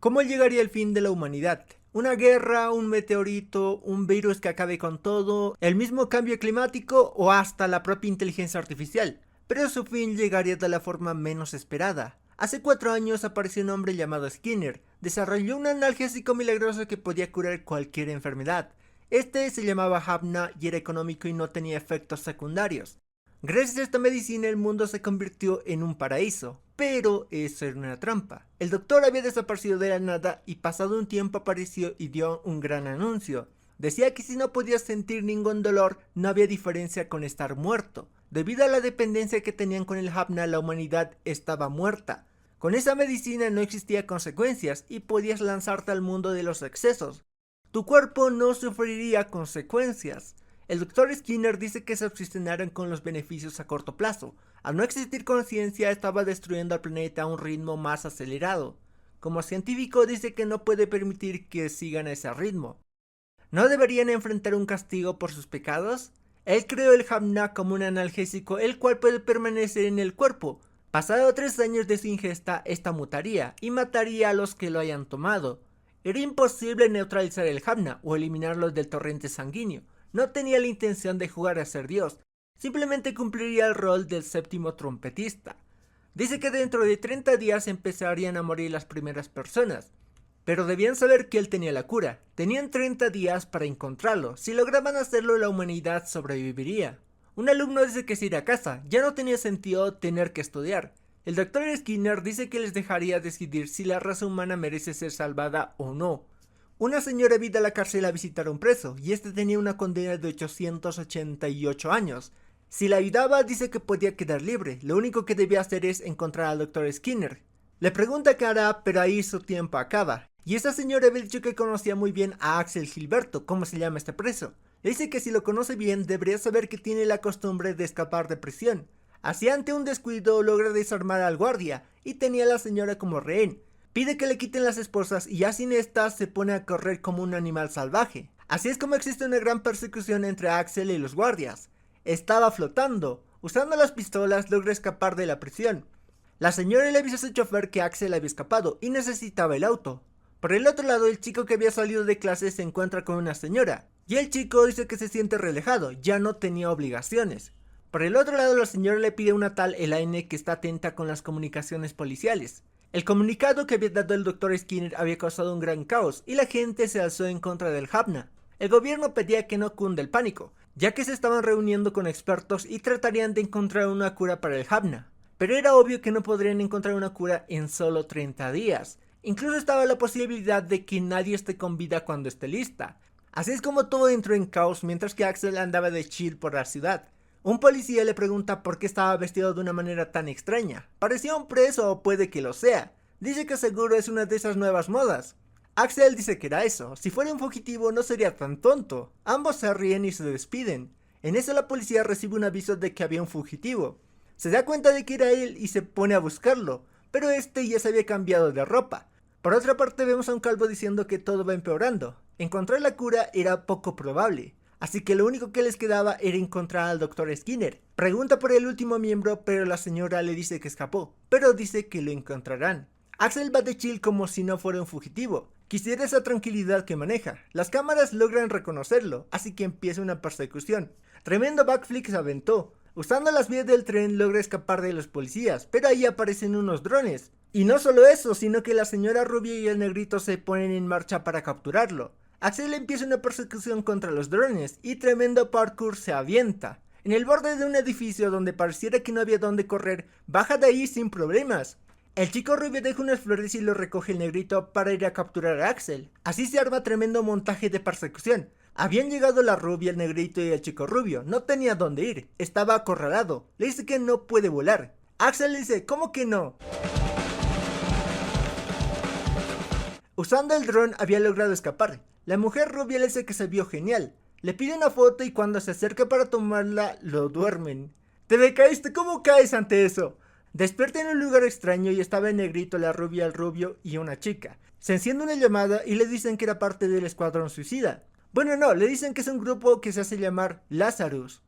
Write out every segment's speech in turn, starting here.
¿Cómo llegaría el fin de la humanidad? ¿Una guerra, un meteorito, un virus que acabe con todo, el mismo cambio climático o hasta la propia inteligencia artificial? Pero su fin llegaría de la forma menos esperada. Hace 4 años apareció un hombre llamado Skinner. Desarrolló un analgésico milagroso que podía curar cualquier enfermedad. Este se llamaba Hapna y era económico y no tenía efectos secundarios. Gracias a esta medicina el mundo se convirtió en un paraíso, pero eso era una trampa. El doctor había desaparecido de la nada y pasado un tiempo apareció y dio un gran anuncio. Decía que si no podías sentir ningún dolor, no había diferencia con estar muerto. Debido a la dependencia que tenían con el Hapna, la humanidad estaba muerta. Con esa medicina no existía consecuencias y podías lanzarte al mundo de los excesos. Tu cuerpo no sufriría consecuencias. El Dr. Skinner dice que se obsesionaron con los beneficios a corto plazo. Al no existir conciencia, estaba destruyendo al planeta a un ritmo más acelerado. Como científico dice que no puede permitir que sigan a ese ritmo. ¿No deberían enfrentar un castigo por sus pecados? Él creó el Hamna como un analgésico el cual puede permanecer en el cuerpo. Pasado 3 años de su ingesta, esta mutaría y mataría a los que lo hayan tomado. Era imposible neutralizar el Hamna o eliminarlos del torrente sanguíneo. No tenía la intención de jugar a ser Dios, simplemente cumpliría el rol del séptimo trompetista. Dice que dentro de 30 días empezarían a morir las primeras personas, pero debían saber que él tenía la cura. Tenían 30 días para encontrarlo, si lograban hacerlo la humanidad sobreviviría. Un alumno dice que se irá a casa, ya no tenía sentido tener que estudiar. El Dr. Skinner dice que les dejaría decidir si la raza humana merece ser salvada o no. Una señora vino a la cárcel a visitar a un preso, y este tenía una condena de 888 años. Si la ayudaba, dice que podía quedar libre, lo único que debía hacer es encontrar al Dr. Skinner. Le pregunta qué hará, pero ahí su tiempo acaba. Y esta señora había dicho que conocía muy bien a Axel Gilberto, como se llama este preso. Le dice que si lo conoce bien, debería saber que tiene la costumbre de escapar de prisión. Así ante un descuido logra desarmar al guardia, y tenía a la señora como rehén. Pide que le quiten las esposas y ya sin estas se pone a correr como un animal salvaje. Así es como existe una gran persecución entre Axel y los guardias. Estaba flotando. Usando las pistolas logra escapar de la prisión. La señora le avisó a su chofer que Axel había escapado y necesitaba el auto. Por el otro lado, el chico que había salido de clase se encuentra con una señora. Y el chico dice que se siente relajado, ya no tenía obligaciones. Por el otro lado, la señora le pide a una tal Elaine que está atenta con las comunicaciones policiales. El comunicado que había dado el Dr. Skinner había causado un gran caos y la gente se alzó en contra del Hapna. El gobierno pedía que no cunda el pánico, ya que se estaban reuniendo con expertos y tratarían de encontrar una cura para el Hapna. Pero era obvio que no podrían encontrar una cura en solo 30 días. Incluso estaba la posibilidad de que nadie esté con vida cuando esté lista. Así es como todo entró en caos mientras que Axel andaba de chill por la ciudad. Un policía le pregunta por qué estaba vestido de una manera tan extraña. ¿Parecía un preso o puede que lo sea? Dice que seguro es una de esas nuevas modas. Axel dice que era eso, si fuera un fugitivo no sería tan tonto. Ambos se ríen y se despiden. En eso la policía recibe un aviso de que había un fugitivo. Se da cuenta de que era él y se pone a buscarlo, pero este ya se había cambiado de ropa. Por otra parte vemos a un calvo diciendo que todo va empeorando. Encontrar la cura era poco probable. Así que lo único que les quedaba era encontrar al Dr. Skinner. Pregunta por el último miembro, pero la señora le dice que escapó, pero dice que lo encontrarán. Axel va de chill como si no fuera un fugitivo. Quisiera esa tranquilidad que maneja. Las cámaras logran reconocerlo, así que empieza una persecución. Tremendo backflip se aventó. Usando las vías del tren logra escapar de los policías, pero ahí aparecen unos drones. Y no solo eso, sino que la señora rubia y el negrito se ponen en marcha para capturarlo. Axel empieza una persecución contra los drones y tremendo parkour se avienta. En el borde de un edificio donde pareciera que no había dónde correr, baja de ahí sin problemas. El chico rubio deja unas flores y lo recoge el negrito para ir a capturar a Axel. Así se arma tremendo montaje de persecución. Habían llegado la rubia, el negrito y el chico rubio, no tenía dónde ir, estaba acorralado, le dice que no puede volar. Axel le dice, ¿cómo que no? Usando el dron había logrado escapar. La mujer rubia le dice que se vio genial. Le pide una foto y cuando se acerca para tomarla, lo duermen. ¡Te decaíste! ¿Cómo caes ante eso? Despierta en un lugar extraño y estaba el negrito, la rubia, el rubio y una chica. Se enciende una llamada y le dicen que era parte del escuadrón suicida. Bueno, no, le dicen que es un grupo que se hace llamar Lazarus.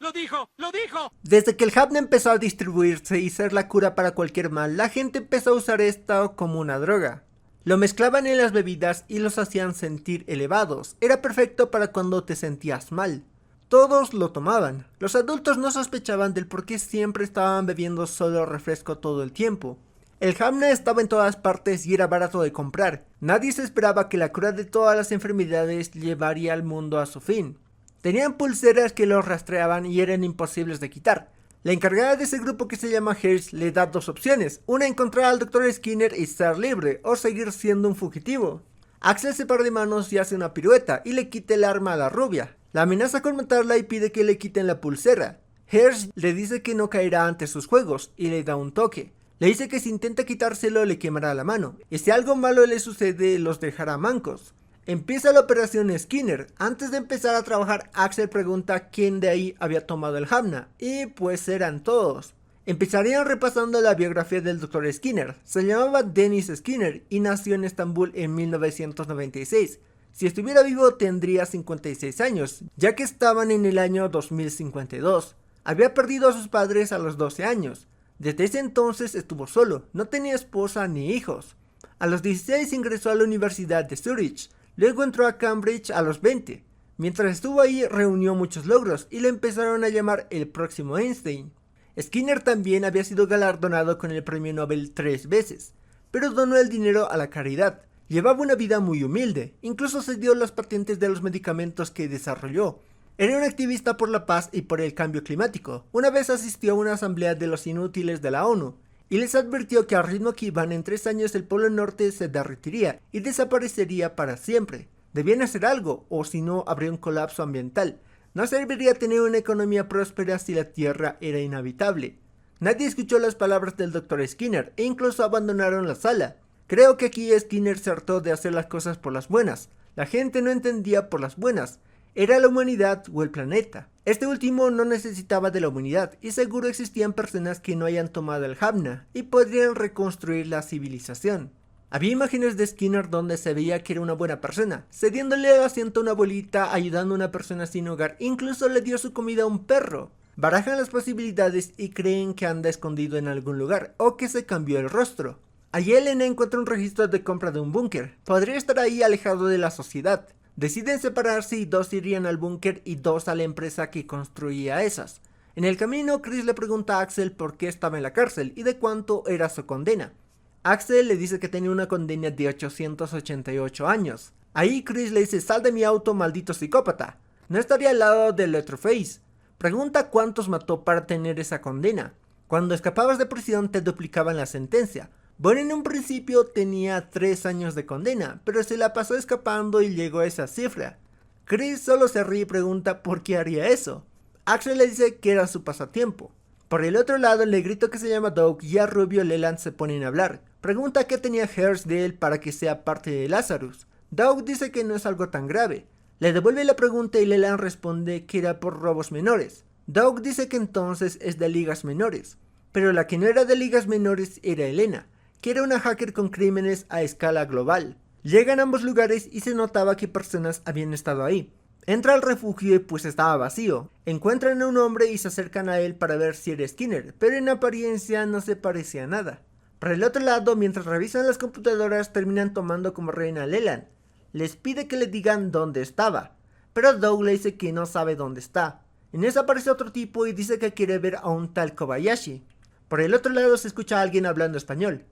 ¡Lo dijo! ¡Lo dijo! Desde que el Hamna empezó a distribuirse y ser la cura para cualquier mal, la gente empezó a usar esto como una droga. Lo mezclaban en las bebidas y los hacían sentir elevados. Era perfecto para cuando te sentías mal. Todos lo tomaban. Los adultos no sospechaban del por qué siempre estaban bebiendo solo refresco todo el tiempo. El Hamna estaba en todas partes y era barato de comprar. Nadie se esperaba que la cura de todas las enfermedades llevaría al mundo a su fin. Tenían pulseras que los rastreaban y eran imposibles de quitar. La encargada de ese grupo, que se llama Hearst, le da dos opciones. Una, encontrar al Dr. Skinner y estar libre, o seguir siendo un fugitivo. Axel se para de manos y hace una pirueta y le quita el arma a la rubia. La amenaza con matarla y pide que le quiten la pulsera. Hearst le dice que no caerá ante sus juegos y le da un toque. Le dice que si intenta quitárselo le quemará la mano, y si algo malo le sucede los dejará mancos. Empieza la operación Skinner. Antes de empezar a trabajar, Axel pregunta quién de ahí había tomado el Hamna, y pues eran todos. Empezarían repasando la biografía del Dr. Skinner. Se llamaba Dennis Skinner y nació en Estambul en 1996. Si estuviera vivo tendría 56 años, ya que estaban en el año 2052. Había perdido a sus padres a los 12 años. Desde ese entonces estuvo solo, no tenía esposa ni hijos. A los 16 ingresó a la Universidad de Zurich. Luego entró a Cambridge a los 20. Mientras estuvo ahí reunió muchos logros y le empezaron a llamar el próximo Einstein. Skinner también había sido galardonado con el premio Nobel 3 veces, pero donó el dinero a la caridad. Llevaba una vida muy humilde, incluso cedió las patentes de los medicamentos que desarrolló. Era un activista por la paz y por el cambio climático. Una vez asistió a una asamblea de los inútiles de la ONU, y les advirtió que al ritmo que iban en 3 años el Polo Norte se derretiría y desaparecería para siempre. Debían hacer algo, o si no habría un colapso ambiental. No serviría tener una economía próspera si la Tierra era inhabitable. Nadie escuchó las palabras del Dr. Skinner e incluso abandonaron la sala. Creo que aquí Skinner se hartó de hacer las cosas por las buenas. La gente no entendía por las buenas. Era la humanidad o el planeta. Este último no necesitaba de la humanidad y seguro existían personas que no hayan tomado el Hamna y podrían reconstruir la civilización. Había imágenes de Skinner donde se veía que era una buena persona, cediéndole el asiento a una abuelita, ayudando a una persona sin hogar, incluso le dio su comida a un perro. Barajan las posibilidades y creen que anda escondido en algún lugar o que se cambió el rostro. Allí Elena encuentra un registro de compra de un búnker. Podría estar ahí alejado de la sociedad. Deciden separarse y 2 irían al búnker y 2 a la empresa que construía esas. En el camino, Chris le pregunta a Axel por qué estaba en la cárcel y de cuánto era su condena. Axel le dice que tenía una condena de 888 años. Ahí Chris le dice: sal de mi auto, maldito psicópata. No estaría al lado de Leatherface. Pregunta cuántos mató para tener esa condena. Cuando escapabas de prisión te duplicaban la sentencia. Bueno, en un principio tenía 3 años de condena, pero se la pasó escapando y llegó a esa cifra. Chris solo se ríe y pregunta por qué haría eso. Axel le dice que era su pasatiempo. Por el otro lado, el negrito que se llama Doug y a Rubio Leland se ponen a hablar. Pregunta qué tenía Hearst de él para que sea parte de Lazarus. Doug dice que no es algo tan grave. Le devuelve la pregunta y Leland responde que era por robos menores. Doug dice que entonces es de ligas menores, pero la que no era de ligas menores era Elena, que era una hacker con crímenes a escala global. Llegan a ambos lugares y se notaba que personas habían estado ahí. Entra al refugio y pues estaba vacío. Encuentran a un hombre y se acercan a él para ver si era Skinner, pero en apariencia no se parecía a nada. Por el otro lado, mientras revisan las computadoras, terminan tomando como reina a Leland. Les pide que le digan dónde estaba, pero Doug le dice que no sabe dónde está. En eso aparece otro tipo y dice que quiere ver a un tal Kobayashi. Por el otro lado se escucha a alguien hablando español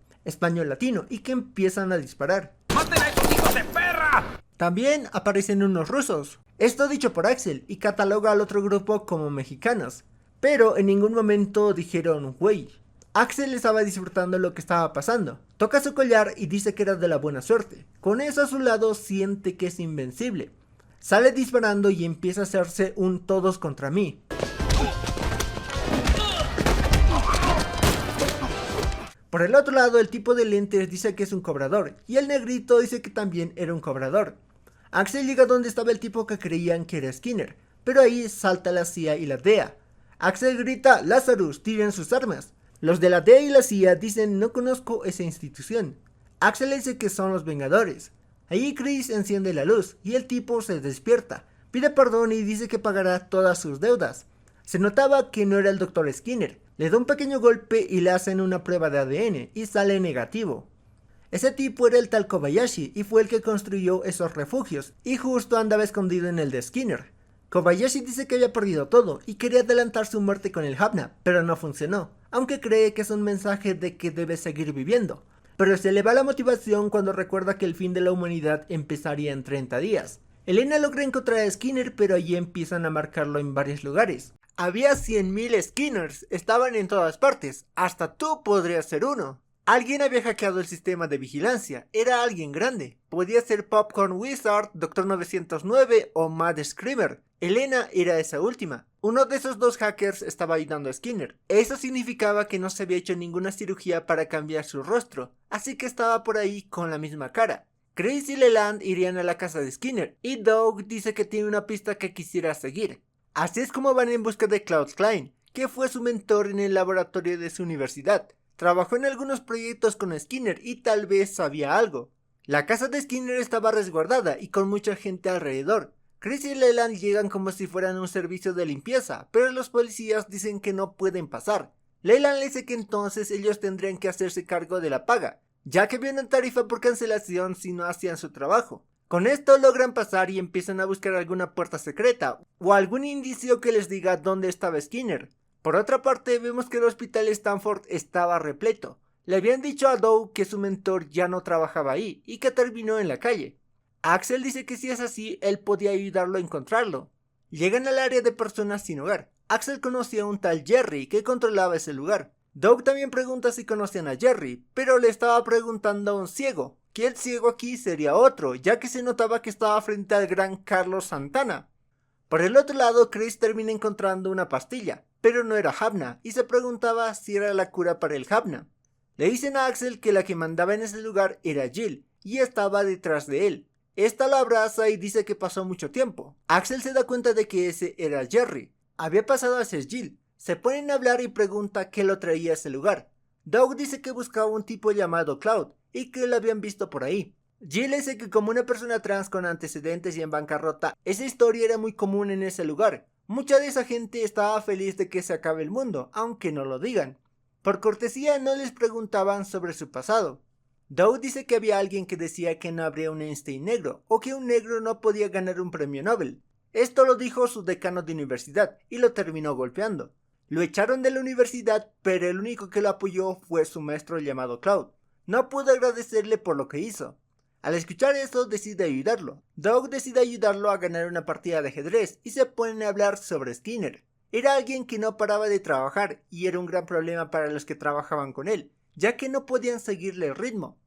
latino, y que empiezan a disparar. ¡Maten a esos hijos de perra! También aparecen unos rusos. Esto dicho por Axel, y cataloga al otro grupo como mexicanos, pero en ningún momento dijeron güey. Axel estaba disfrutando lo que estaba pasando. Toca su collar y dice que era de la buena suerte. Con eso a su lado siente que es invencible. Sale disparando y empieza a hacerse un todos contra mí. Por el otro lado, el tipo de lentes dice que es un cobrador, y el negrito dice que también era un cobrador. Axel llega donde estaba el tipo que creían que era Skinner, pero ahí salta la CIA y la DEA. Axel grita: Lazarus, tiren sus armas. Los de la DEA y la CIA dicen: no conozco esa institución. Axel dice que son los Vengadores. Ahí Chris enciende la luz, y el tipo se despierta, pide perdón y dice que pagará todas sus deudas. Se notaba que no era el Dr. Skinner. Le da un pequeño golpe y le hacen una prueba de ADN y sale negativo. Ese tipo era el tal Kobayashi y fue el que construyó esos refugios y justo andaba escondido en el de Skinner. Kobayashi dice que había perdido todo y quería adelantar su muerte con el Hapna, pero no funcionó, aunque cree que es un mensaje de que debe seguir viviendo. Pero se le va la motivación cuando recuerda que el fin de la humanidad empezaría en 30 días. Elena logra encontrar a Skinner, pero allí empiezan a marcarlo en varios lugares. Había 100.000 Skinners, estaban en todas partes, hasta tú podrías ser uno. Alguien había hackeado el sistema de vigilancia, era alguien grande. Podía ser Popcorn Wizard, Doctor 909 o Mad Screamer. Elena era esa última. Uno de esos dos hackers estaba ayudando a Skinner. Eso significaba que no se había hecho ninguna cirugía para cambiar su rostro, así que estaba por ahí con la misma cara. Chris y Leland irían a la casa de Skinner, y Doug dice que tiene una pista que quisiera seguir. Así es como van en busca de Claude Klein, que fue su mentor en el laboratorio de su universidad. Trabajó en algunos proyectos con Skinner y tal vez sabía algo. La casa de Skinner estaba resguardada y con mucha gente alrededor. Chris y Leland llegan como si fueran un servicio de limpieza, pero los policías dicen que no pueden pasar. Leland le dice que entonces ellos tendrían que hacerse cargo de la paga, ya que había una tarifa por cancelación si no hacían su trabajo. Con esto logran pasar y empiezan a buscar alguna puerta secreta o algún indicio que les diga dónde estaba Skinner. Por otra parte, vemos que el hospital Stanford estaba repleto. Le habían dicho a Doug que su mentor ya no trabajaba ahí y que terminó en la calle. Axel dice que si es así, él podía ayudarlo a encontrarlo. Llegan al área de personas sin hogar. Axel conocía a un tal Jerry que controlaba ese lugar. Doug también pregunta si conocían a Jerry, pero le estaba preguntando a un ciego, que el ciego aquí sería otro, ya que se notaba que estaba frente al gran Carlos Santana. Por el otro lado, Chris termina encontrando una pastilla, pero no era Hapna, y se preguntaba si era la cura para el Hapna. Le dicen a Axel que la que mandaba en ese lugar era Jill, y estaba detrás de él. Esta lo abraza y dice que pasó mucho tiempo. Axel se da cuenta de que ese era Jerry. Había pasado a ser Jill. Se ponen a hablar y pregunta qué lo traía a ese lugar. Doug dice que buscaba un tipo llamado Cloud y que lo habían visto por ahí. Jill dice que como una persona trans con antecedentes y en bancarrota, esa historia era muy común en ese lugar. Mucha de esa gente estaba feliz de que se acabe el mundo, aunque no lo digan. Por cortesía no les preguntaban sobre su pasado. Doug dice que había alguien que decía que no habría un Einstein negro, o que un negro no podía ganar un premio Nobel. Esto lo dijo su decano de universidad, y lo terminó golpeando. Lo echaron de la universidad, pero el único que lo apoyó fue su maestro llamado Cloud. No pudo agradecerle por lo que hizo. Al escuchar eso, decide ayudarlo. Doug decide ayudarlo a ganar una partida de ajedrez, y se ponen a hablar sobre Skinner. Era alguien que no paraba de trabajar, y era un gran problema para los que trabajaban con él, ya que no podían seguirle el ritmo.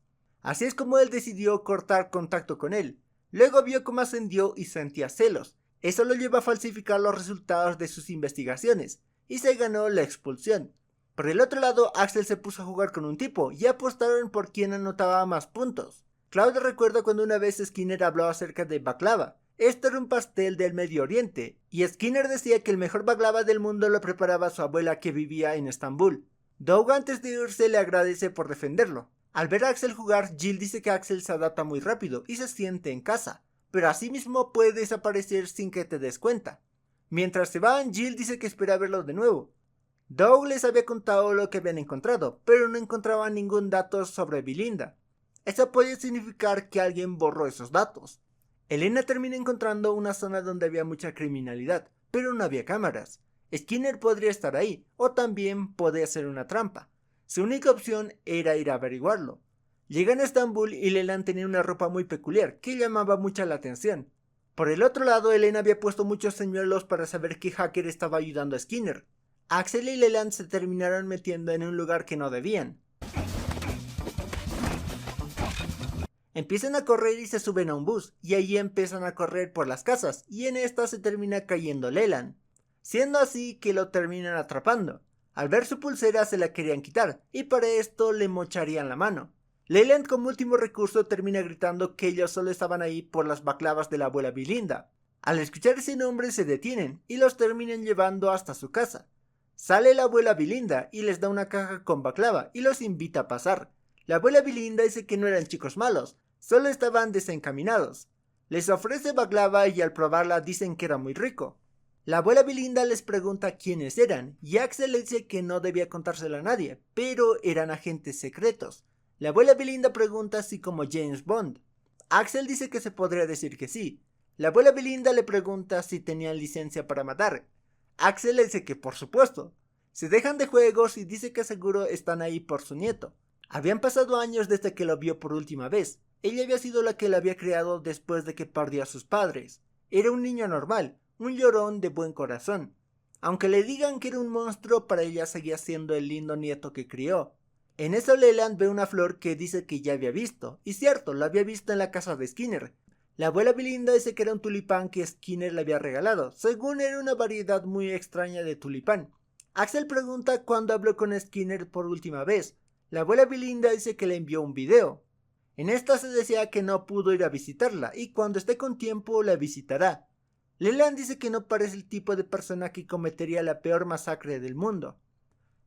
Así es como él decidió cortar contacto con él. Luego vio cómo ascendió y sentía celos. Eso lo llevó a falsificar los resultados de sus investigaciones, y se ganó la expulsión. Por el otro lado, Axel se puso a jugar con un tipo, y apostaron por quién anotaba más puntos. Claude recuerda cuando una vez Skinner habló acerca de baklava. Esto era un pastel del Medio Oriente, y Skinner decía que el mejor baklava del mundo lo preparaba su abuela que vivía en Estambul. Doug antes de irse le agradece por defenderlo. Al ver a Axel jugar, Jill dice que Axel se adapta muy rápido y se siente en casa, pero asimismo puede desaparecer sin que te des cuenta. Mientras se van, Jill dice que espera verlo de nuevo. Doug les había contado lo que habían encontrado, pero no encontraban ningún dato sobre Belinda. Eso puede significar que alguien borró esos datos. Elena termina encontrando una zona donde había mucha criminalidad, pero no había cámaras. Skinner podría estar ahí, o también podría ser una trampa. Su única opción era ir a averiguarlo. Llegan a Estambul y Leland tenía una ropa muy peculiar, que llamaba mucha la atención. Por el otro lado, Elena había puesto muchos señuelos para saber qué hacker estaba ayudando a Skinner. Axel y Leland se terminaron metiendo en un lugar que no debían. Empiezan a correr y se suben a un bus, y allí empiezan a correr por las casas, y en esta se termina cayendo Leland. Siendo así que lo terminan atrapando. Al ver su pulsera se la querían quitar, y para esto le mocharían la mano. Leland como último recurso termina gritando que ellos solo estaban ahí por las baklavas de la abuela Belinda. Al escuchar ese nombre se detienen, y los terminan llevando hasta su casa. Sale la abuela Belinda y les da una caja con baklava y los invita a pasar. La abuela Belinda dice que no eran chicos malos, solo estaban desencaminados. Les ofrece baklava y al probarla dicen que era muy rico. La abuela Belinda les pregunta quiénes eran, y Axel le dice que no debía contárselo a nadie, pero eran agentes secretos. La abuela Belinda pregunta si como James Bond. Axel dice que se podría decir que sí. La abuela Belinda le pregunta si tenían licencia para matar. Axel le dice que por supuesto. Se dejan de juegos y dice que seguro están ahí por su nieto. Habían pasado años desde que lo vio por última vez. Ella había sido la que lo había criado después de que perdió a sus padres. Era un niño normal, un llorón de buen corazón. Aunque le digan que era un monstruo, para ella seguía siendo el lindo nieto que crió. En eso Leland ve una flor que dice que ya había visto, y cierto, la había visto en la casa de Skinner. La abuela Belinda dice que era un tulipán que Skinner le había regalado, según era una variedad muy extraña de tulipán. Axel pregunta cuándo habló con Skinner por última vez. La abuela Belinda dice que le envió un video. En esta se decía que no pudo ir a visitarla, y cuando esté con tiempo la visitará. Leland dice que no parece el tipo de persona que cometería la peor masacre del mundo.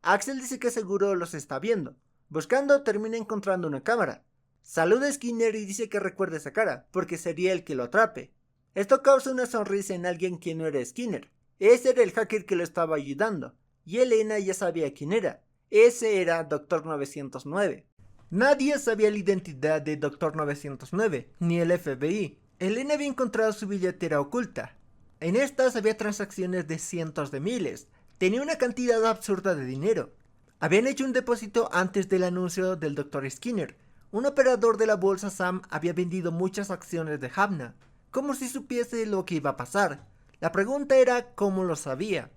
Axel dice que seguro los está viendo. Buscando termina encontrando una cámara. Saluda a Skinner y dice que recuerde esa cara, porque sería el que lo atrape. Esto causa una sonrisa en alguien que no era Skinner. Ese era el hacker que lo estaba ayudando, y Elena ya sabía quién era. Ese era Dr. 909. Nadie sabía la identidad de Dr. 909, ni el FBI. Elena había encontrado su billetera oculta. En estas había transacciones de cientos de miles. Tenía una cantidad absurda de dinero. Habían hecho un depósito antes del anuncio del Dr. Skinner. Un operador de la bolsa Sam había vendido muchas acciones de Havna, como si supiese lo que iba a pasar. La pregunta era cómo lo sabía.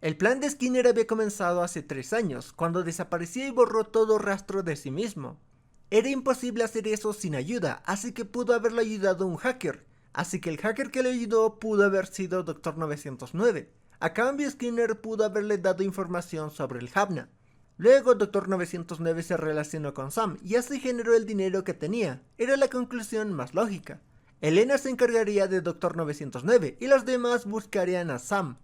El plan de Skinner había comenzado hace 3 años, cuando desapareció y borró todo rastro de sí mismo. Era imposible hacer eso sin ayuda, así que pudo haberlo ayudado un hacker. Así que el hacker que le ayudó pudo haber sido Dr. 909. A cambio, Skinner pudo haberle dado información sobre el Havna. Luego Dr. 909 se relacionó con Sam y así generó el dinero que tenía. Era la conclusión más lógica. Elena se encargaría de Dr. 909 y los demás buscarían a Sam.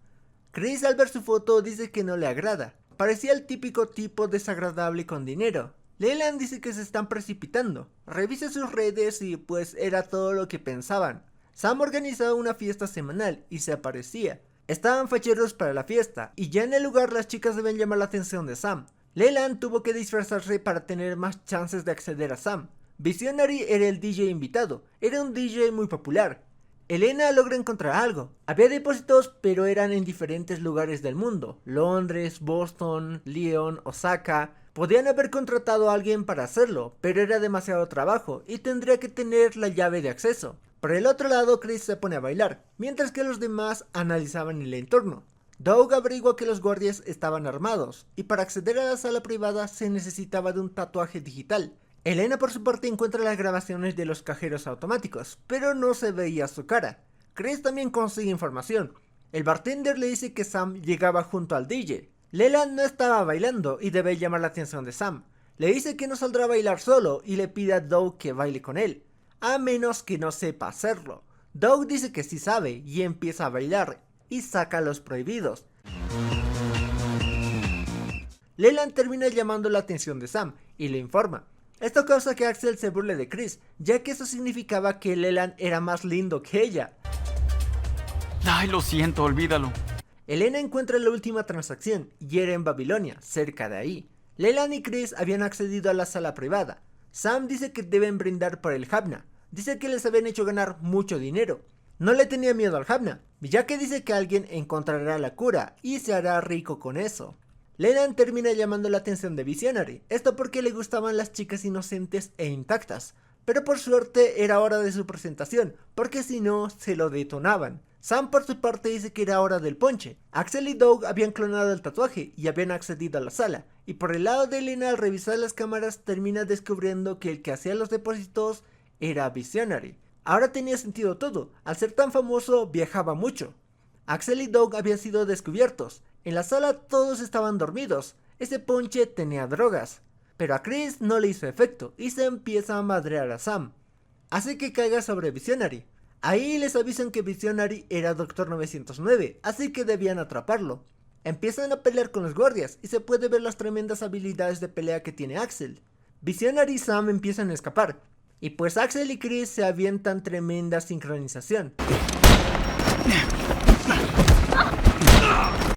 Chris, al ver su foto, dice que no le agrada. Parecía el típico tipo desagradable con dinero. Leland dice que se están precipitando. Revisa sus redes y pues era todo lo que pensaban. Sam organizaba una fiesta semanal y se aparecía. Estaban facheros para la fiesta y ya en el lugar las chicas deben llamar la atención de Sam. Leland tuvo que disfrazarse para tener más chances de acceder a Sam. Visionary era el DJ invitado. Era un DJ muy popular. Elena logra encontrar algo. Había depósitos, pero eran en diferentes lugares del mundo. Londres, Boston, Lyon, Osaka. Podían haber contratado a alguien para hacerlo, pero era demasiado trabajo y tendría que tener la llave de acceso. Por el otro lado, Chris se pone a bailar, mientras que los demás analizaban el entorno. Doug averigua que los guardias estaban armados, y para acceder a la sala privada se necesitaba de un tatuaje digital. Elena por su parte encuentra las grabaciones de los cajeros automáticos, pero no se veía su cara. Chris también consigue información. El bartender le dice que Sam llegaba junto al DJ. Leland no estaba bailando y debe llamar la atención de Sam. Le dice que no saldrá a bailar solo y le pide a Doug que baile con él, a menos que no sepa hacerlo. Doug dice que sí sabe y empieza a bailar y saca los prohibidos. Leland termina llamando la atención de Sam y le informa. Esto causa que Axel se burle de Chris, ya que eso significaba que Leland era más lindo que ella. Ay, lo siento, olvídalo. Elena encuentra la última transacción y era en Babilonia, cerca de ahí. Leland y Chris habían accedido a la sala privada. Sam dice que deben brindar por el Havna. Dice que les habían hecho ganar mucho dinero. No le tenía miedo al Havna, ya que dice que alguien encontrará la cura y se hará rico con eso. Leland termina llamando la atención de Visionary, esto porque le gustaban las chicas inocentes e intactas, pero por suerte era hora de su presentación, porque si no se lo detonaban. Sam por su parte dice que era hora del ponche. Axel y Doug habían clonado el tatuaje y habían accedido a la sala, y por el lado de Elena al revisar las cámaras termina descubriendo que el que hacía los depósitos era Visionary. Ahora tenía sentido todo, al ser tan famoso viajaba mucho. Axel y Doug habían sido descubiertos. En la sala todos estaban dormidos. Ese ponche tenía drogas. Pero a Chris no le hizo efecto y se empieza a madrear a Sam. Hace que caiga sobre Visionary. Ahí les avisan que Visionary era Dr. 909, así que debían atraparlo. Empiezan a pelear con los guardias y se puede ver las tremendas habilidades de pelea que tiene Axel. Visionary y Sam empiezan a escapar. Y pues Axel y Chris se avientan tremenda sincronización.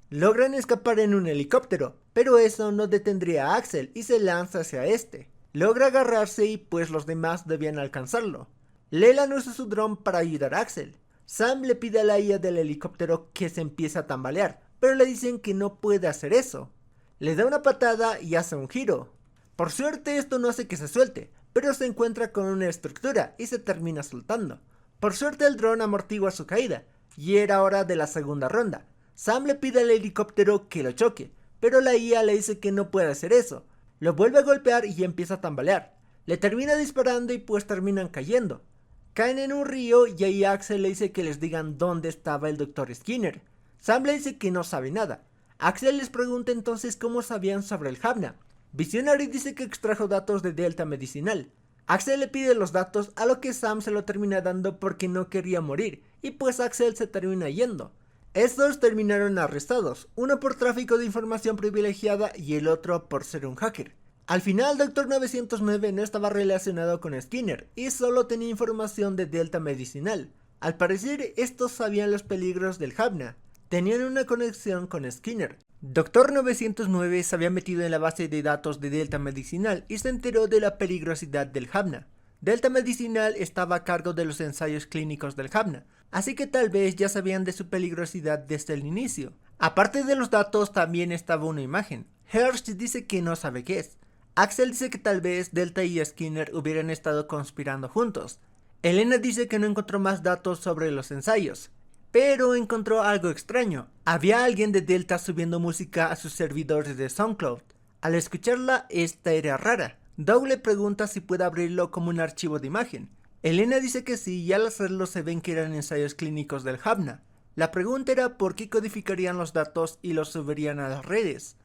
Logran escapar en un helicóptero, pero eso no detendría a Axel y se lanza hacia este. Logra agarrarse y pues los demás debían alcanzarlo. Leland usa su dron para ayudar a Axel. Sam le pide a la IA del helicóptero que se empiece a tambalear, pero le dicen que no puede hacer eso. Le da una patada y hace un giro. Por suerte esto no hace que se suelte, pero se encuentra con una estructura y se termina soltando. Por suerte el dron amortigua su caída, y era hora de la segunda ronda. Sam le pide al helicóptero que lo choque, pero la IA le dice que no puede hacer eso. Lo vuelve a golpear y empieza a tambalear. Le termina disparando y pues terminan cayendo. Caen en un río y ahí Axel le dice que les digan dónde estaba el Dr. Skinner. Sam le dice que no sabe nada. Axel les pregunta entonces cómo sabían sobre el Havna. Visionary dice que extrajo datos de Delta Medicinal. Axel le pide los datos, a lo que Sam se lo termina dando porque no quería morir, y pues Axel se termina yendo. Estos terminaron arrestados, uno por tráfico de información privilegiada y el otro por ser un hacker. Al final Dr. 909 no estaba relacionado con Skinner y solo tenía información de Delta Medicinal. Al parecer estos sabían los peligros del Havna, tenían una conexión con Skinner. Dr. 909 se había metido en la base de datos de Delta Medicinal y se enteró de la peligrosidad del Havna. Delta Medicinal estaba a cargo de los ensayos clínicos del Havna, así que tal vez ya sabían de su peligrosidad desde el inicio. Aparte de los datos también estaba una imagen. Hersh dice que no sabe qué es. Axel dice que tal vez Delta y Skinner hubieran estado conspirando juntos. Elena dice que no encontró más datos sobre los ensayos, pero encontró algo extraño. Había alguien de Delta subiendo música a sus servidores de SoundCloud. Al escucharla, esta era rara. Doug le pregunta si puede abrirlo como un archivo de imagen. Elena dice que sí, y al hacerlo se ven que eran ensayos clínicos del Havna. La pregunta era por qué codificarían los datos y los subirían a las redes.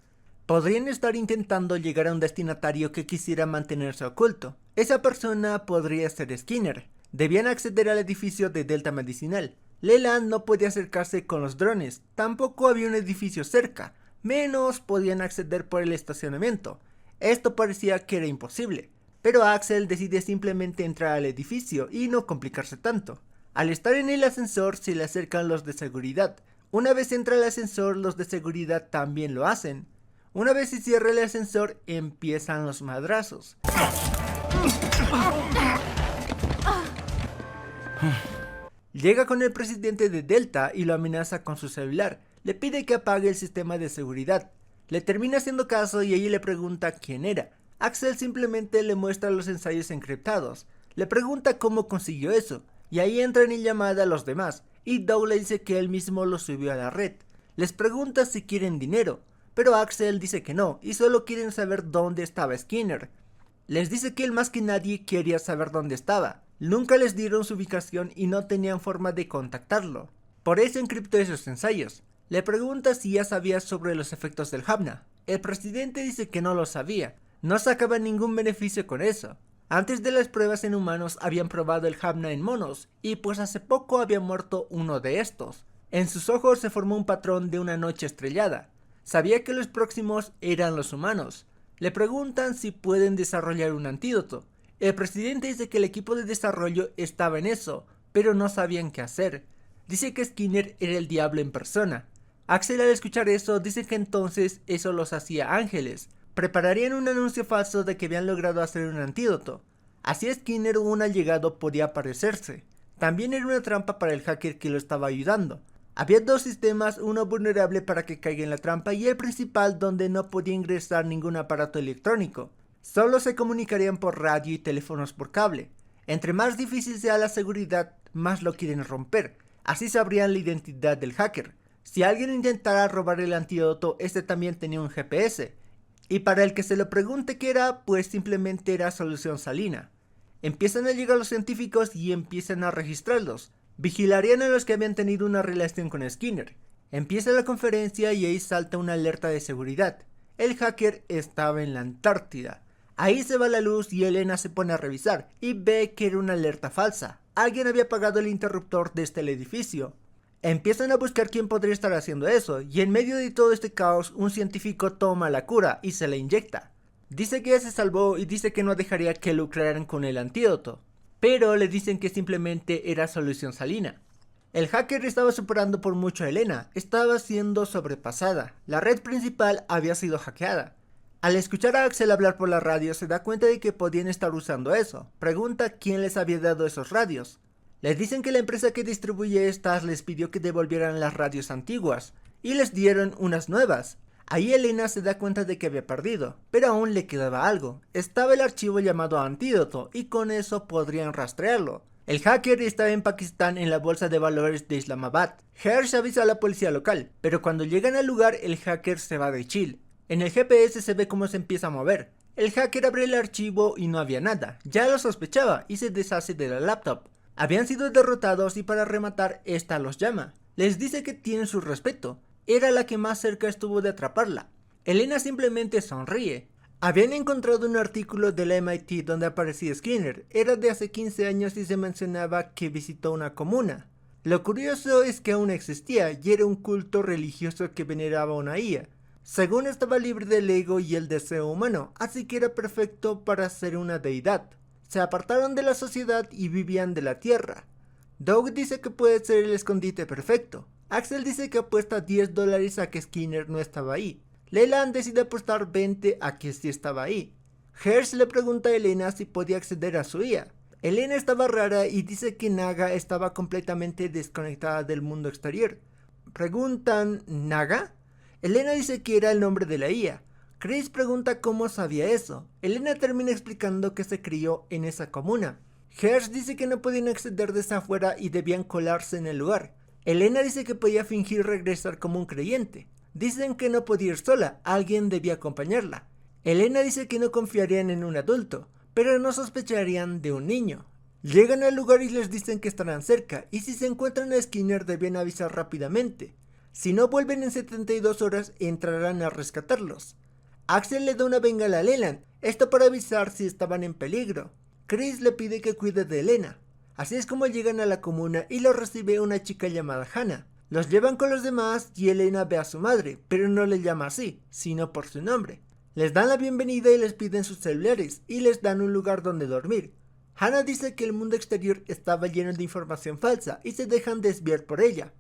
Podrían estar intentando llegar a un destinatario que quisiera mantenerse oculto. Esa persona podría ser Skinner. Debían acceder al edificio de Delta Medicinal. Leland no podía acercarse con los drones, tampoco había un edificio cerca, menos podían acceder por el estacionamiento. Esto parecía que era imposible, pero Axel decide simplemente entrar al edificio y no complicarse tanto. Al estar en el ascensor se le acercan los de seguridad. Una vez entra al ascensor, los de seguridad también lo hacen. Una vez se cierra el ascensor, empiezan los madrazos. Llega con el presidente de Delta y lo amenaza con su celular. Le pide que apague el sistema de seguridad. Le termina haciendo caso y ella le pregunta quién era. Axel simplemente le muestra los ensayos encriptados. Le pregunta cómo consiguió eso, y ahí entran en llamada los demás, y Doug le dice que él mismo lo subió a la red. Les pregunta si quieren dinero, pero Axel dice que no, y solo quieren saber dónde estaba Skinner. Les dice que él más que nadie quería saber dónde estaba. Nunca les dieron su ubicación y no tenían forma de contactarlo. Por eso encriptó esos ensayos. Le pregunta si ya sabía sobre los efectos del Havna. El presidente dice que no lo sabía. No sacaba ningún beneficio con eso. Antes de las pruebas en humanos habían probado el Havna en monos, y pues hace poco había muerto uno de estos. En sus ojos se formó un patrón de una noche estrellada. Sabía que los próximos eran los humanos. Le preguntan si pueden desarrollar un antídoto. El presidente dice que el equipo de desarrollo estaba en eso, pero no sabían qué hacer. Dice que Skinner era el diablo en persona. Axel al escuchar eso dice que entonces eso los hacía ángeles. Prepararían un anuncio falso de que habían logrado hacer un antídoto. Así Skinner una al llegado podía aparecerse. También era una trampa para el hacker que lo estaba ayudando. Había dos sistemas, uno vulnerable para que caiga en la trampa y el principal donde no podía ingresar ningún aparato electrónico. Solo se comunicarían por radio y teléfonos por cable. Entre más difícil sea la seguridad, más lo quieren romper. Así sabrían la identidad del hacker. Si alguien intentara robar el antídoto, este también tenía un GPS. Y para el que se lo pregunte qué era, pues simplemente era solución salina. Empiezan a llegar los científicos y empiezan a registrarlos. Vigilarían a los que habían tenido una relación con Skinner. Empieza la conferencia y ahí salta una alerta de seguridad. El hacker estaba en la Antártida. Ahí se va la luz y Elena se pone a revisar y ve que era una alerta falsa. Alguien había apagado el interruptor desde el edificio. Empiezan a buscar quién podría estar haciendo eso, y en medio de todo este caos un científico toma la cura y se la inyecta. Dice que ya se salvó y dice que no dejaría que lucraran con el antídoto, pero le dicen que simplemente era solución salina. El hacker estaba superando por mucho a Elena, estaba siendo sobrepasada, la red principal había sido hackeada. Al escuchar a Axel hablar por la radio se da cuenta de que podían estar usando eso, pregunta quién les había dado esos radios. Les dicen que la empresa que distribuye estas les pidió que devolvieran las radios antiguas, y les dieron unas nuevas. Ahí Elena se da cuenta de que había perdido, pero aún le quedaba algo, estaba el archivo llamado Antídoto y con eso podrían rastrearlo. El hacker estaba en Pakistán en la bolsa de valores de Islamabad. Hersh avisa a la policía local, pero cuando llegan al lugar el hacker se va de chill. En el GPS se ve cómo se empieza a mover. El hacker abre el archivo y no había nada, ya lo sospechaba y se deshace de la laptop. Habían sido derrotados y para rematar esta los llama. Les dice que tienen su respeto, era la que más cerca estuvo de atraparla. Elena simplemente sonríe. Habían encontrado un artículo de la MIT donde aparecía Skinner, era de hace 15 años y se mencionaba que visitó una comuna. Lo curioso es que aún existía y era un culto religioso que veneraba una IA. Según estaba libre del ego y el deseo humano, así que era perfecto para ser una deidad. Se apartaron de la sociedad y vivían de la tierra. Doug dice que puede ser el escondite perfecto. Axel dice que apuesta $10 a que Skinner no estaba ahí. Leland decide apostar 20 a que sí estaba ahí. Hersh le pregunta a Elena si podía acceder a su IA. Elena estaba rara y dice que Naga estaba completamente desconectada del mundo exterior. Preguntan, ¿Naga? Elena dice que era el nombre de la IA. Chris pregunta cómo sabía eso. Elena termina explicando que se crió en esa comuna. Hersh dice que no podían acceder desde afuera y debían colarse en el lugar. Elena dice que podía fingir regresar como un creyente. Dicen que no podía ir sola, alguien debía acompañarla. Elena dice que no confiarían en un adulto, pero no sospecharían de un niño. Llegan al lugar y les dicen que estarán cerca, y si se encuentran a Skinner deben avisar rápidamente. Si no vuelven en 72 horas, entrarán a rescatarlos. Axel le da una bengala a Leland, esto para avisar si estaban en peligro. Chris le pide que cuide de Elena. Así es como llegan a la comuna y los recibe una chica llamada Hannah. Los llevan con los demás y Elena ve a su madre, pero no le llama así, sino por su nombre. Les dan la bienvenida y les piden sus celulares y les dan un lugar donde dormir. Hannah dice que el mundo exterior estaba lleno de información falsa y se dejan desviar por ella.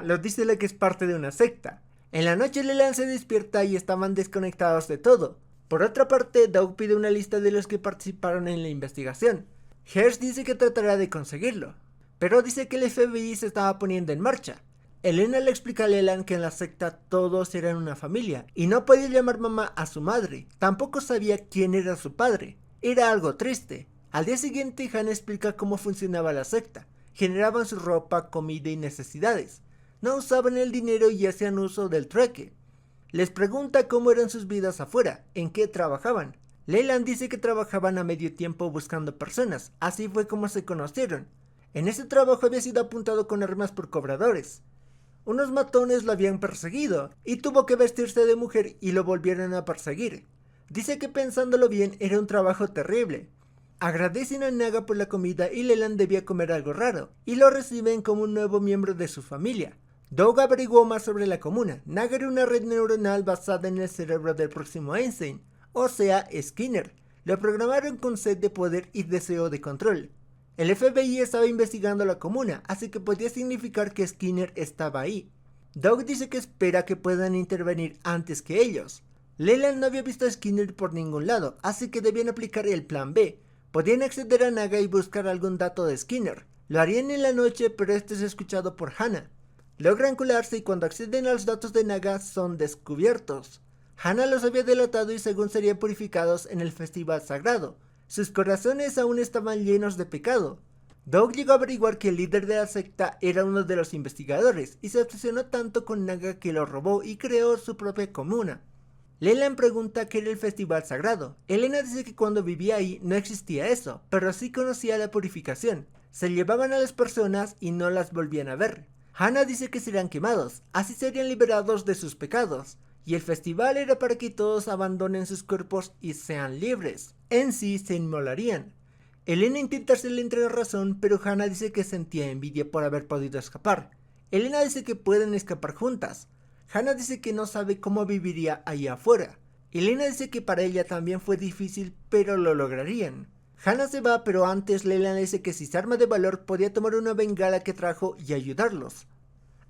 Los dice que es parte de una secta. En la noche Leland se despierta y estaban desconectados de todo. Por otra parte, Doug pide una lista de los que participaron en la investigación. Hersh dice que tratará de conseguirlo, pero dice que el FBI se estaba poniendo en marcha. Elena le explica a Leland que en la secta todos eran una familia y no podía llamar mamá a su madre, tampoco sabía quién era su padre. Era algo triste. Al día siguiente Hannah explica cómo funcionaba la secta. Generaban su ropa, comida y necesidades. No usaban el dinero y hacían uso del trueque. Les pregunta cómo eran sus vidas afuera, en qué trabajaban. Leland dice que trabajaban a medio tiempo buscando personas, así fue como se conocieron. En ese trabajo había sido apuntado con armas por cobradores. Unos matones lo habían perseguido y tuvo que vestirse de mujer y lo volvieron a perseguir. Dice que pensándolo bien era un trabajo terrible. Agradecen a Naga por la comida y Leland debía comer algo raro y lo reciben como un nuevo miembro de su familia. Doug averiguó más sobre la comuna. Naga era una red neuronal basada en el cerebro del próximo Einstein, o sea, Skinner. Lo programaron con sed de poder y deseo de control. El FBI estaba investigando la comuna, así que podía significar que Skinner estaba ahí. Doug dice que espera que puedan intervenir antes que ellos. Leland no había visto a Skinner por ningún lado, así que debían aplicar el plan B. Podían acceder a Naga y buscar algún dato de Skinner. Lo harían en la noche, pero este es escuchado por Hannah. Logran colarse y cuando acceden a los datos de Naga son descubiertos. Hannah los había delatado y según serían purificados en el festival sagrado. Sus corazones aún estaban llenos de pecado. Doug llegó a averiguar que el líder de la secta era uno de los investigadores y se obsesionó tanto con Naga que lo robó y creó su propia comuna. Leland pregunta qué era el festival sagrado. Elena dice que cuando vivía ahí no existía eso, pero sí conocía la purificación. Se llevaban a las personas y no las volvían a ver. Hannah dice que serían quemados, así serían liberados de sus pecados. Y el festival era para que todos abandonen sus cuerpos y sean libres. En sí se inmolarían. Elena intenta hacerle entrar razón, pero Hannah dice que sentía envidia por haber podido escapar. Elena dice que pueden escapar juntas. Hannah dice que no sabe cómo viviría allá afuera. Elena dice que para ella también fue difícil, pero lo lograrían. Hannah se va, pero antes Leland le dice que si se arma de valor podía tomar una bengala que trajo y ayudarlos.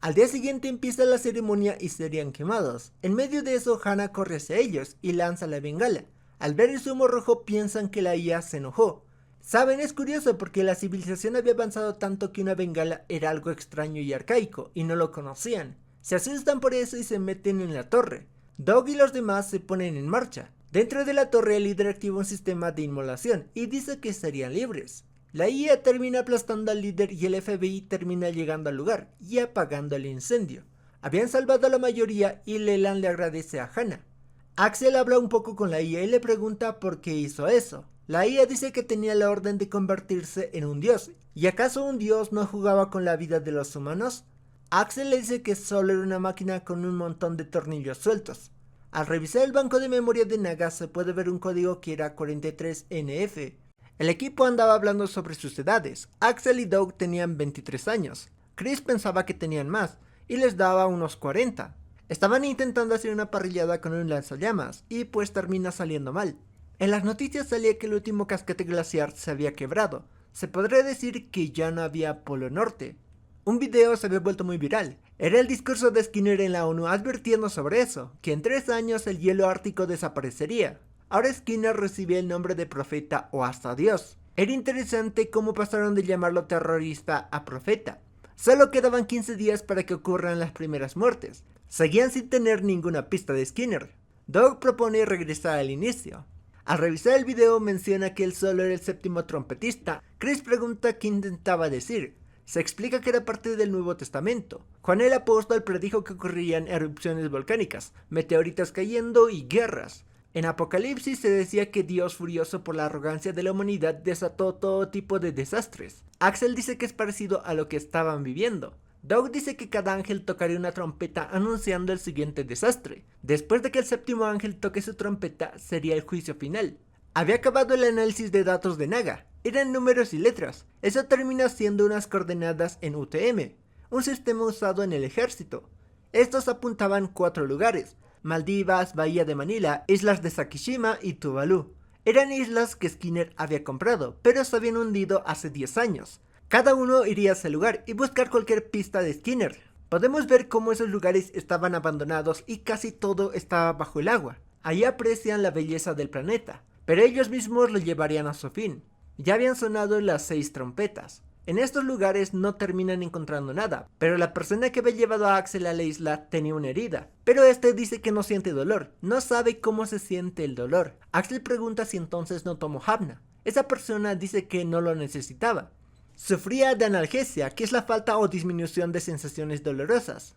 Al día siguiente empieza la ceremonia y serían quemados. En medio de eso Hannah corre hacia ellos y lanza la bengala. Al ver el humo rojo piensan que la IA se enojó. Saben, es curioso porque la civilización había avanzado tanto que una bengala era algo extraño y arcaico y no lo conocían. Se asustan por eso y se meten en la torre. Doug y los demás se ponen en marcha. Dentro de la torre el líder activa un sistema de inmolación y dice que estarían libres. La IA termina aplastando al líder y el FBI termina llegando al lugar y apagando el incendio. Habían salvado a la mayoría y Leland le agradece a Hannah. Axel habla un poco con la IA y le pregunta por qué hizo eso. La IA dice que tenía la orden de convertirse en un dios. ¿Y acaso un dios no jugaba con la vida de los humanos? Axel le dice que solo era una máquina con un montón de tornillos sueltos. Al revisar el banco de memoria de Naga se puede ver un código que era 43NF. El equipo andaba hablando sobre sus edades. Axel y Doug tenían 23 años. Chris pensaba que tenían más y les daba unos 40. Estaban intentando hacer una parrillada con un lanzallamas y pues termina saliendo mal. En las noticias salía que el último casquete glaciar se había quebrado. Se podría decir que ya no había Polo Norte. Un video se había vuelto muy viral. Era el discurso de Skinner en la ONU advirtiendo sobre eso, que en 3 años el hielo ártico desaparecería. Ahora Skinner recibía el nombre de profeta o hasta Dios. Era interesante cómo pasaron de llamarlo terrorista a profeta. Solo quedaban 15 días para que ocurran las primeras muertes. Seguían sin tener ninguna pista de Skinner. Doug propone regresar al inicio. Al revisar el video menciona que él solo era el 7º trompetista. Chris pregunta qué intentaba decir. Se explica que era parte del Nuevo Testamento. Juan el Apóstol predijo que ocurrirían erupciones volcánicas, meteoritos cayendo y guerras. En Apocalipsis se decía que Dios, furioso por la arrogancia de la humanidad, desató todo tipo de desastres. Axel dice que es parecido a lo que estaban viviendo. Doug dice que cada ángel tocaría una trompeta anunciando el siguiente desastre. Después de que el 7º ángel toque su trompeta, sería el juicio final. Había acabado el análisis de datos de Naga. Eran números y letras. Eso termina siendo unas coordenadas en UTM, un sistema usado en el ejército. Estos apuntaban 4 lugares: Maldivas, Bahía de Manila, islas de Sakishima y Tuvalu. Eran islas que Skinner había comprado, pero se habían hundido hace 10 años. Cada uno iría a ese lugar y buscar cualquier pista de Skinner. Podemos ver cómo esos lugares estaban abandonados y casi todo estaba bajo el agua. Ahí aprecian la belleza del planeta, pero ellos mismos lo llevarían a su fin. Ya habían sonado las 6 trompetas. En estos lugares no terminan encontrando nada, pero la persona que había llevado a Axel a la isla tenía una herida. Pero este dice que no siente dolor, no sabe cómo se siente el dolor. Axel pregunta si entonces no tomó Havna. Esa persona dice que no lo necesitaba. Sufría de analgesia, que es la falta o disminución de sensaciones dolorosas.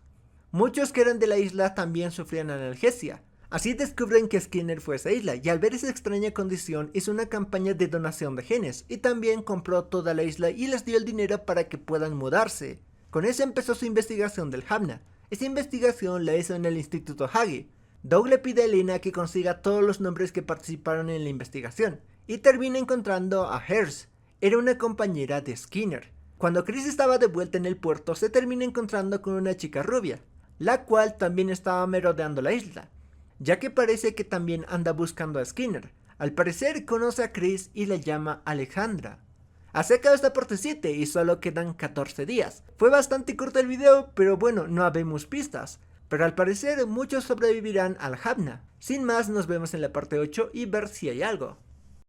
Muchos que eran de la isla también sufrían analgesia. Así descubren que Skinner fue a esa isla y al ver esa extraña condición hizo una campaña de donación de genes y también compró toda la isla y les dio el dinero para que puedan mudarse. Con eso empezó su investigación del Havna. Esa investigación la hizo en el Instituto Hagi. Doug le pide a Elena que consiga todos los nombres que participaron en la investigación y termina encontrando a Hers. Era una compañera de Skinner. Cuando Chris estaba de vuelta en el puerto se termina encontrando con una chica rubia, la cual también estaba merodeando la isla, ya que parece que también anda buscando a Skinner. Al parecer conoce a Chris y la llama Alejandra. Se acaba esta parte 7 y solo quedan 14 días. Fue bastante corto el video, pero bueno, no habemos pistas. Pero al parecer muchos sobrevivirán al Havna. Sin más, nos vemos en la parte 8 y ver si hay algo.